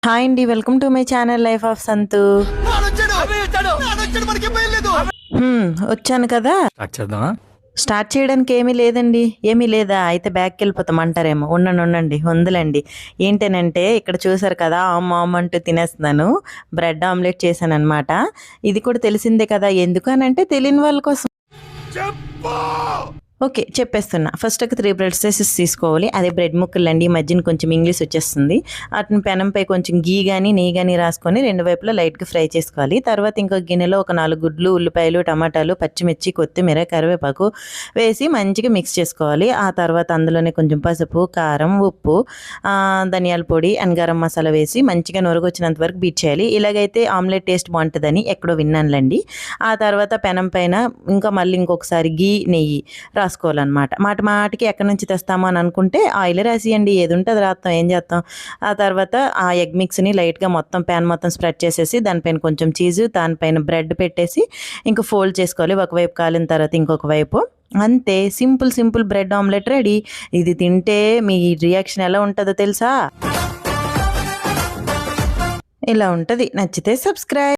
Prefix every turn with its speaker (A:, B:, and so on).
A: Hi అండి, welcome to my channel life of సంతు. వచ్చాను కదా. స్టార్ట్ చేయడానికి ఏమీ లేదండి. ఏమీ లేదా అయితే బ్యాక్కి వెళ్ళిపోతాం అంటారేమో. ఉండండి ఉందిలేండి. ఏంటనంటే ఇక్కడ చూసారు కదా, ఆమ్ అంటూ తినేస్తున్నాను. బ్రెడ్ ఆమ్లెట్ చేశాను అనమాట. ఇది కూడా తెలిసిందే కదా. ఎందుకు అనంటే తెలియని వాళ్ళ కోసం. ఓకే, చెప్పేస్తున్నా. ఫస్ట్ ఒక 3 బ్రెడ్ స్లైసెస్ తీసుకోవాలి. అదే బ్రెడ్ ముక్కలు అండి. ఈ మధ్యన కొంచెం ఇంగ్లీష్ వచ్చేస్తుంది. వాటిని పెనంపై కొంచెం గీ కానీ నెయ్యి కానీ రాసుకొని 2 వైపులా లైట్గా ఫ్రై చేసుకోవాలి. తర్వాత ఇంకో గిన్నెలో ఒక 4 గుడ్లు, ఉల్లిపాయలు, టమాటాలు, పచ్చిమిర్చి, కొత్తిమీర, కరివేపాకు వేసి మంచిగా మిక్స్ చేసుకోవాలి. ఆ తర్వాత అందులోనే కొంచెం పసుపు, కారం, ఉప్పు, ధనియాల పొడి అండ్ గరం మసాలా వేసి మంచిగా నొరగొచ్చినంత వరకు బీట్ చేయాలి. ఇలాగైతే ఆమ్లెట్ టేస్ట్ బాగుంటుందని ఎక్కడో విన్నానులేండి. ఆ తర్వాత పెనం పైన ఇంకా మళ్ళీ ఇంకొకసారి గీ నెయ్యి రాసుకోవాలన్నమాట. మాటికి ఎక్కడి నుంచి తెస్తామో అని అనుకుంటే ఆయిల్ రాసియండి. ఏది ఉంటే అది రాస్తాం, ఏం చేస్తాం. ఆ తర్వాత ఆ ఎగ్ మిక్స్ని లైట్గా మొత్తం ప్యాన్ మొత్తం స్ప్రెడ్ చేసేసి దానిపైన కొంచెం చీజు, దానిపైన బ్రెడ్ పెట్టేసి ఇంకా ఫోల్డ్ చేసుకోవాలి. ఒకవైపు కాలిన తర్వాత ఇంకొక వైపు. అంతే, సింపుల్ బ్రెడ్ ఆమ్లెట్ రెడీ. ఇది తింటే మీ రియాక్షన్ ఎలా ఉంటుందో తెలుసా? ఇలా ఉంటుంది. నచ్చితే సబ్స్క్రైబ్.